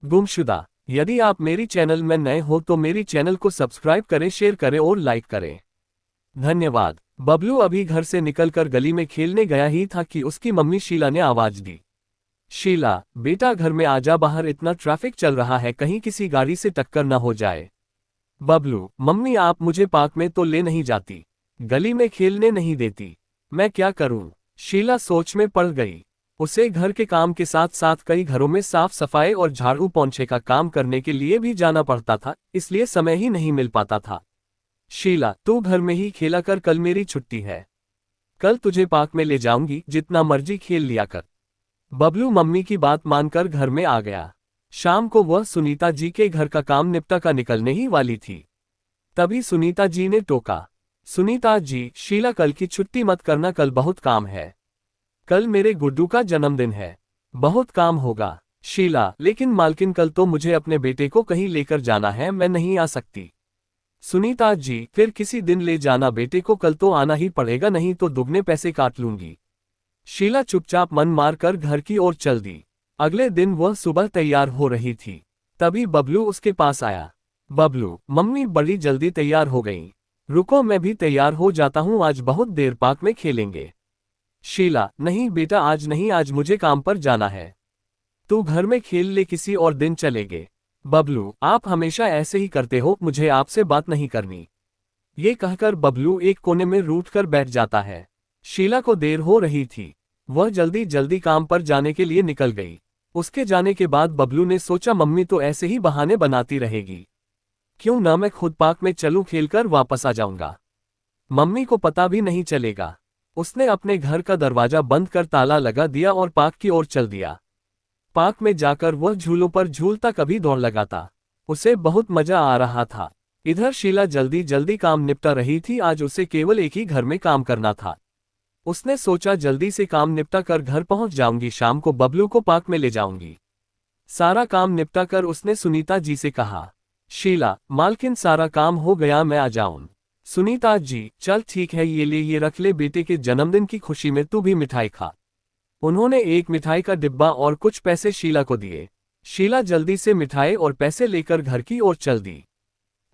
गुमशुदा। यदि आप मेरी चैनल में नए हो तो मेरी चैनल को सब्सक्राइब करें, शेयर करें और लाइक करें। धन्यवाद। बबलू अभी घर से निकलकर गली में खेलने गया ही था कि उसकी मम्मी शीला ने आवाज दी। शीला, बेटा घर में आजा, बाहर इतना ट्रैफिक चल रहा है, कहीं किसी गाड़ी से टक्कर न हो जाए। बबलू, मम्मी आप मुझे पार्क में तो ले नहीं जाती, गली में खेलने नहीं देती, मैं क्या करूं? शीला सोच में पड़ गई। उसे घर के काम के साथ साथ कई घरों में साफ सफाई और झाड़ू पोंछे का काम करने के लिए भी जाना पड़ता था, इसलिए समय ही नहीं मिल पाता था। शीला, तू घर में ही खेला कर, कल मेरी छुट्टी है, कल तुझे पार्क में ले जाऊंगी, जितना मर्जी खेल लिया कर। बबलू मम्मी की बात मानकर घर में आ गया। शाम को वह सुनीता जी के घर का काम निपटा कर निकलने ही वाली थी। तभी सुनीता जी ने टोका, सुनीता जी, शीला कल की छुट्टी मत करना, कल बहुत काम है, कल मेरे गुड्डू का जन्मदिन है, बहुत काम होगा। शीला, लेकिन मालकिन कल तो मुझे अपने बेटे को कहीं लेकर जाना है, मैं नहीं आ सकती। सुनीता जी, फिर किसी दिन ले जाना बेटे को, कल तो आना ही पड़ेगा, नहीं तो दुगने पैसे काट लूंगी। शीला चुपचाप मन मारकर घर की ओर चल दी। अगले दिन वह सुबह तैयार हो रही थी, तभी बबलू उसके पास आया। बबलू, मम्मी बड़ी जल्दी तैयार हो गई, रुको मैं भी तैयार हो जाता हूँ, आज बहुत देर पार्क में खेलेंगे। शीला, नहीं बेटा आज नहीं, आज मुझे काम पर जाना है, तू घर में खेल ले, किसी और दिन चलेंगे। बबलू, आप हमेशा ऐसे ही करते हो, मुझे आपसे बात नहीं करनी। ये कहकर बबलू एक कोने में रूठकर बैठ जाता है। शीला को देर हो रही थी, वह जल्दी जल्दी काम पर जाने के लिए निकल गई। उसके जाने के बाद बबलू ने सोचा मम्मी तो ऐसे ही बहाने बनाती रहेगी, क्यों ना मैं खुद पार्क में चलूं, खेलकर वापस आ जाऊंगा, मम्मी को पता भी नहीं चलेगा। उसने अपने घर का दरवाजा बंद कर ताला लगा दिया और पार्क की ओर चल दिया। पार्क में जाकर वह झूलों पर झूलता कभी दौड़ लगाता, उसे बहुत मजा आ रहा था। इधर शीला जल्दी जल्दी काम निपटा रही थी, आज उसे केवल एक ही घर में काम करना था। उसने सोचा जल्दी से काम निपटा कर घर पहुंच जाऊंगी, शाम को बबलू को पार्क में ले जाऊंगी। सारा काम निपटा कर उसने सुनीता जी से कहा, शीला, मालकिन सारा काम हो गया, मैं आ जाऊं? सुनीता जी, चल ठीक है, ये ले, ये रख ले, बेटे के जन्मदिन की खुशी में तू भी मिठाई खा। उन्होंने एक मिठाई का डिब्बा और कुछ पैसे शीला को दिए। शीला जल्दी से मिठाई और पैसे लेकर घर की ओर चल दी।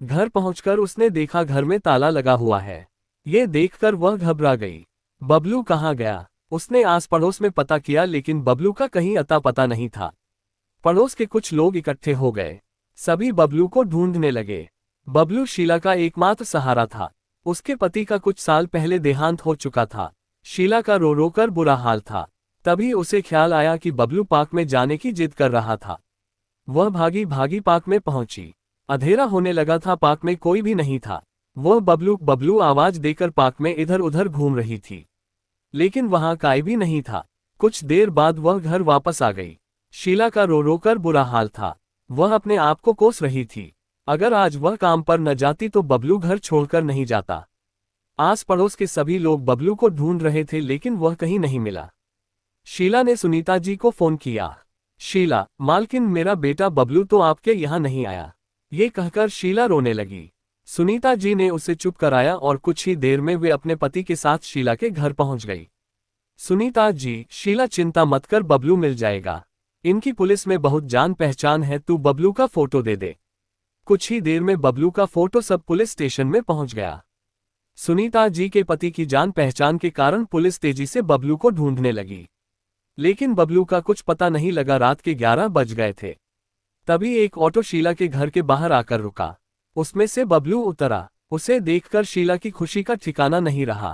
घर पहुंचकर उसने देखा घर में ताला लगा हुआ है। ये देखकर वह घबरा गई। बबलू कहाँ गया? उसने आस पड़ोस में पता किया, लेकिन बबलू का कहीं अता पता नहीं था। पड़ोस के कुछ लोग इकट्ठे हो गए, सभी बबलू को ढूंढने लगे। बबलू शीला का एकमात्र सहारा था। उसके पति का कुछ साल पहले देहांत हो चुका था। शीला का रो रो कर बुरा हाल था। तभी उसे ख्याल आया कि बबलू पार्क में जाने की जिद कर रहा था। वह भागी भागी पार्क में पहुंची। अंधेरा होने लगा था, पार्क में कोई भी नहीं था। वह बबलू बबलू आवाज देकर पार्क में इधर उधर घूम रही थी, लेकिन वहां कोई भी नहीं था। कुछ देर बाद वह घर वापस आ गई। शीला का रो रो कर बुरा हाल था। वह अपने आप को कोस रही थी, अगर आज वह काम पर न जाती तो बबलू घर छोड़कर नहीं जाता। आस पड़ोस के सभी लोग बबलू को ढूंढ रहे थे, लेकिन वह कहीं नहीं मिला। शीला ने सुनीता जी को फोन किया, शीला, मालकिन मेरा बेटा बबलू तो आपके यहाँ नहीं आया। ये कहकर शीला रोने लगी। सुनीता जी ने उसे चुप कराया और कुछ ही देर में वे अपने पति के साथ शीला के घर पहुंच गई। सुनीता जी, शीला चिंता मत कर, बबलू मिल जाएगा, इनकी पुलिस में बहुत जान पहचान है, तू बबलू का फोटो दे दे। कुछ ही देर में बबलू का फोटो सब पुलिस स्टेशन में पहुंच गया। सुनीता जी के पति की जान पहचान के कारण पुलिस तेजी से बबलू को ढूंढने लगी, लेकिन बबलू का कुछ पता नहीं लगा। रात के 11 बज गए थे। तभी एक ऑटो शीला के घर के बाहर आकर रुका। उसमें से बबलू उतरा। उसे देखकर शीला की खुशी का ठिकाना नहीं रहा।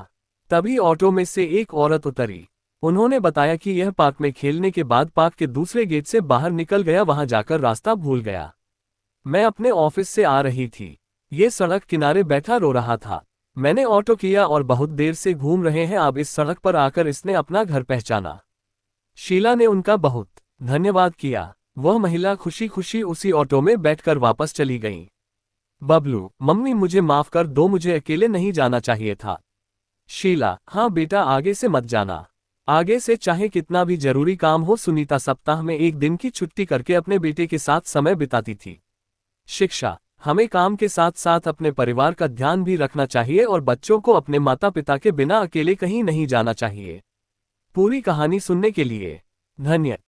तभी ऑटो में से एक औरत उतरी। उन्होंने बताया कि यह पार्क में खेलने के बाद पार्क के दूसरे गेट से बाहर निकल गया, वहां जाकर रास्ता भूल गया। मैं अपने ऑफिस से आ रही थी, ये सड़क किनारे बैठा रो रहा था। मैंने ऑटो किया और बहुत देर से घूम रहे हैं, अब इस सड़क पर आकर इसने अपना घर पहचाना। शीला ने उनका बहुत धन्यवाद किया। वह महिला खुशी खुशी उसी ऑटो में बैठकर वापस चली गई। बबलू, मम्मी मुझे माफ कर दो, मुझे अकेले नहीं जाना चाहिए था। शीला, हाँ बेटा, आगे से मत जाना, आगे से चाहे कितना भी जरूरी काम हो। सुनीता सप्ताह में एक दिन की छुट्टी करके अपने बेटे के साथ समय बिताती थी। शिक्षा, हमें काम के साथ साथ अपने परिवार का ध्यान भी रखना चाहिए और बच्चों को अपने माता पिता के बिना अकेले कहीं नहीं जाना चाहिए। पूरी कहानी सुनने के लिए धन्यवाद।